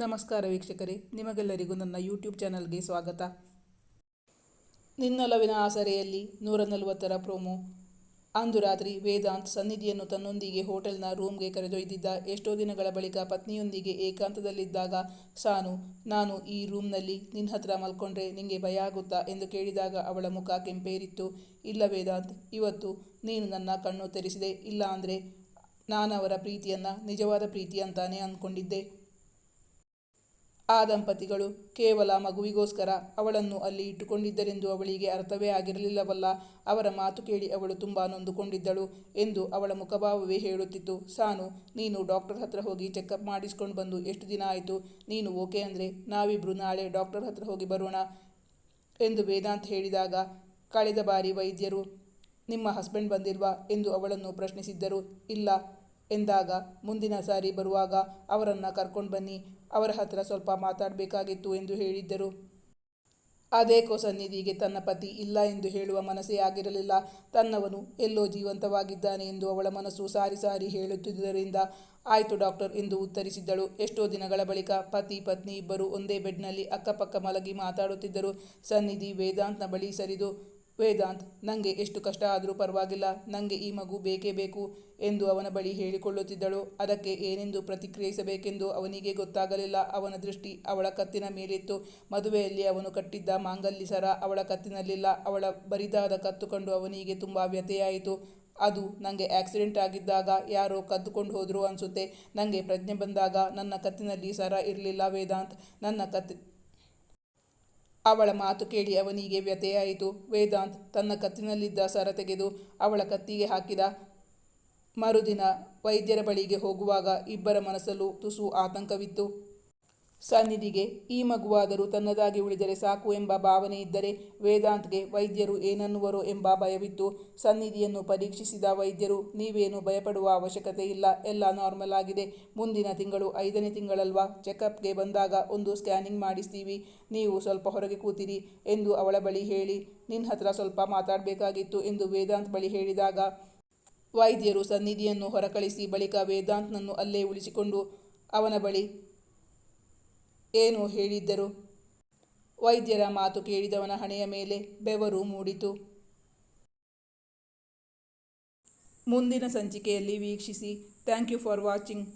ನಮಸ್ಕಾರ ವೀಕ್ಷಕರೇ, ನಿಮಗೆಲ್ಲರಿಗೂ ನನ್ನ ಯೂಟ್ಯೂಬ್ ಚಾನಲ್ಗೆ ಸ್ವಾಗತ. ನಿನ್ನೊಲವಿನ ಆಸರೆಯಲ್ಲಿ 140ರ ಪ್ರೋಮೋ. ಅಂದು ರಾತ್ರಿ ವೇದಾಂತ್ ಸನ್ನಿಧಿಯನ್ನು ತನ್ನೊಂದಿಗೆ ಹೋಟೆಲ್ನ ರೂಮ್ಗೆ ಕರೆದೊಯ್ದಿದ್ದ. ಎಷ್ಟೋ ದಿನಗಳ ಬಳಿಕ ಪತ್ನಿಯೊಂದಿಗೆ ಏಕಾಂತದಲ್ಲಿದ್ದಾಗ ಸಾನು, ನಾನು ಈ ರೂಮ್ನಲ್ಲಿ ನಿನ್ನ ಹತ್ರ ಮಲ್ಕೊಂಡ್ರೆ ನಿಂಗೆ ಭಯ ಆಗುತ್ತಾ ಎಂದು ಕೇಳಿದಾಗ ಅವಳ ಮುಖ ಕೆಂಪೇರಿತ್ತು. ಇಲ್ಲ ವೇದಾಂತ್, ಇವತ್ತು ನೀನು ನನ್ನ ಕಣ್ಣು ತೆರೆಸಿದೆ. ಇಲ್ಲ ಅಂದರೆ ನಾನವರ ಪ್ರೀತಿಯನ್ನು ನಿಜವಾದ ಪ್ರೀತಿ ಅಂತಾನೆ ಅಂದ್ಕೊಂಡಿದ್ದೆ. ಆ ದಂಪತಿಗಳು ಕೇವಲ ಮಗುವಿಗೋಸ್ಕರ ಅವಳನ್ನು ಅಲ್ಲಿ ಇಟ್ಟುಕೊಂಡಿದ್ದರೆಂದು ಅವಳಿಗೆ ಅರ್ಥವೇ ಆಗಿರಲಿಲ್ಲವಲ್ಲ. ಅವರ ಮಾತು ಕೇಳಿ ಅವಳು ತುಂಬ ನೊಂದುಕೊಂಡಿದ್ದಳು ಎಂದು ಅವಳ ಮುಖಭಾವವೇ ಹೇಳುತ್ತಿತ್ತು. ಸಾನು, ನೀನು ಡಾಕ್ಟರ್ ಹತ್ರ ಹೋಗಿ ಚೆಕಪ್ ಮಾಡಿಸ್ಕೊಂಡು ಬಂದು ಎಷ್ಟು ದಿನ ಆಯಿತು? ನೀನು ಓಕೆ ಅಂದರೆ ನಾವಿಬ್ಬರು ನಾಳೆ ಡಾಕ್ಟರ್ ಹತ್ರ ಹೋಗಿ ಬರೋಣ ಎಂದು ವೇದಾಂತ್ ಹೇಳಿದಾಗ, ಕಳೆದ ಬಾರಿ ವೈದ್ಯರು ನಿಮ್ಮ ಹಸ್ಬೆಂಡ್ ಬಂದಿಲ್ವಾ ಎಂದು ಅವಳನ್ನು ಪ್ರಶ್ನಿಸಿದ್ದರು. ಇಲ್ಲ ಎಂದಾಗ, ಮುಂದಿನ ಸಾರಿ ಬರುವಾಗ ಅವರನ್ನು ಕರ್ಕೊಂಡು ಬನ್ನಿ, ಅವರ ಹತ್ರ ಸ್ವಲ್ಪ ಮಾತಾಡಬೇಕಾಗಿತ್ತು ಎಂದು ಹೇಳಿದ್ದರು. ಅದೇಕೋ ಸನ್ನಿಧಿಗೆ ತನ್ನ ಪತಿ ಇಲ್ಲ ಎಂದು ಹೇಳುವ ಮನಸ್ಸೇ ಆಗಿರಲಿಲ್ಲ. ತನ್ನವನು ಎಲ್ಲೋ ಜೀವಂತವಾಗಿದ್ದಾನೆ ಎಂದು ಅವಳ ಮನಸ್ಸು ಸಾರಿ ಸಾರಿ ಹೇಳುತ್ತಿದ್ದುದರಿಂದ ಆಯಿತು ಡಾಕ್ಟರ್ ಎಂದು ಉತ್ತರಿಸಿದ್ದಳು. ಎಷ್ಟೋ ದಿನಗಳ ಬಳಿಕ ಪತಿ ಪತ್ನಿ ಇಬ್ಬರು ಒಂದೇ ಬೆಡ್ನಲ್ಲಿ ಅಕ್ಕಪಕ್ಕ ಮಲಗಿ ಮಾತಾಡುತ್ತಿದ್ದರು. ಸನ್ನಿಧಿ ವೇದಾಂತ್ನ ಬಳಿ ಸರಿದು, ವೇದಾಂತ್, ನನಗೆ ಎಷ್ಟು ಕಷ್ಟ ಆದರೂ ಪರವಾಗಿಲ್ಲ, ನನಗೆ ಈ ಮಗು ಬೇಕೇ ಬೇಕು ಎಂದು ಅವನ ಬಳಿ ಹೇಳಿಕೊಳ್ಳುತ್ತಿದ್ದಳು. ಅದಕ್ಕೆ ಏನೆಂದು ಪ್ರತಿಕ್ರಿಯಿಸಬೇಕೆಂದು ಅವನಿಗೆ ಗೊತ್ತಾಗಲಿಲ್ಲ. ಅವನ ದೃಷ್ಟಿ ಅವಳ ಕತ್ತಿನ ಮೇಲಿತ್ತು. ಮದುವೆಯಲ್ಲಿ ಅವನು ಕಟ್ಟಿದ್ದ ಮಾಂಗಲ್ಯ ಸರ ಅವಳ ಕತ್ತಿನಲ್ಲಿಲ್ಲ. ಅವಳ ಬರಿದಾದ ಕತ್ತು ಕಂಡು ಅವನಿಗೆ ತುಂಬ ವ್ಯಥೆಯಾಯಿತು. ಅದು ನನಗೆ ಆಕ್ಸಿಡೆಂಟ್ ಆಗಿದ್ದಾಗ ಯಾರೋ ಕದ್ದುಕೊಂಡು ಹೋದ್ರು ಅನಿಸುತ್ತೆ. ನನಗೆ ಪ್ರಜ್ಞೆ ಬಂದಾಗ ನನ್ನ ಕತ್ತಿನಲ್ಲಿ ಸರ ಇರಲಿಲ್ಲ ವೇದಾಂತ್, ನನ್ನ ಕತ್ತಿ. ಅವಳ ಮಾತು ಕೇಳಿ ಅವನಿಗೆ ವ್ಯಥೆಯಾಯಿತು. ವೇದಾಂತ್ ತನ್ನ ಕತ್ತಿನಲ್ಲಿದ್ದ ಸರ ತೆಗೆದು ಅವಳ ಕತ್ತಿಗೆ ಹಾಕಿದ. ಮರುದಿನ ವೈದ್ಯರ ಬಳಿಗೆ ಹೋಗುವಾಗ ಇಬ್ಬರ ಮನಸ್ಸಲ್ಲೂ ತುಸು ಆತಂಕವಿತ್ತು. ಸನ್ನಿಧಿಗೆ ಈ ಮಗುವಾದರೂ ತನ್ನದಾಗಿ ಉಳಿದರೆ ಸಾಕು ಎಂಬ ಭಾವನೆ ಇದ್ದರೆ, ವೇದಾಂತ್ಗೆ ವೈದ್ಯರು ಏನನ್ನುವರೋ ಎಂಬ ಭಯವಿತ್ತು. ಸನ್ನಿಧಿಯನ್ನು ಪರೀಕ್ಷಿಸಿದ ವೈದ್ಯರು, ನೀವೇನು ಭಯಪಡುವ ಅವಶ್ಯಕತೆ ಇಲ್ಲ, ಎಲ್ಲ ನಾರ್ಮಲ್ ಆಗಿದೆ. ಮುಂದಿನ ತಿಂಗಳು 5ನೇ ತಿಂಗಳಲ್ವಾ, ಚೆಕಪ್ಗೆ ಬಂದಾಗ ಒಂದು ಸ್ಕ್ಯಾನಿಂಗ್ ಮಾಡಿಸ್ತೀವಿ, ನೀವು ಸ್ವಲ್ಪ ಹೊರಗೆ ಕೂತಿರಿ ಎಂದು ಅವಳ ಬಳಿ ಹೇಳಿ, ನಿನ್ನ ಹತ್ರ ಸ್ವಲ್ಪ ಮಾತಾಡಬೇಕಾಗಿತ್ತು ಎಂದು ವೇದಾಂತ್ ಬಳಿ ಹೇಳಿದಾಗ, ವೈದ್ಯರು ಸನ್ನಿಧಿಯನ್ನು ಹೊರಕಳಿಸಿ ಬಳಿಕ ವೇದಾಂತ್ನನ್ನು ಅಲ್ಲೇ ಉಳಿಸಿಕೊಂಡು ಅವನ ಬಳಿ ಏನೋ ಹೇಳಿದ್ದರು. ವೈದ್ಯರ ಮಾತು ಕೇಳಿದವನ ಹಣೆಯ ಮೇಲೆ ಬೆವರು ಮೂಡಿತು. ಮುಂದಿನ ಸಂಚಿಕೆಯಲ್ಲಿ ವೀಕ್ಷಿಸಿ. Thank you for watching.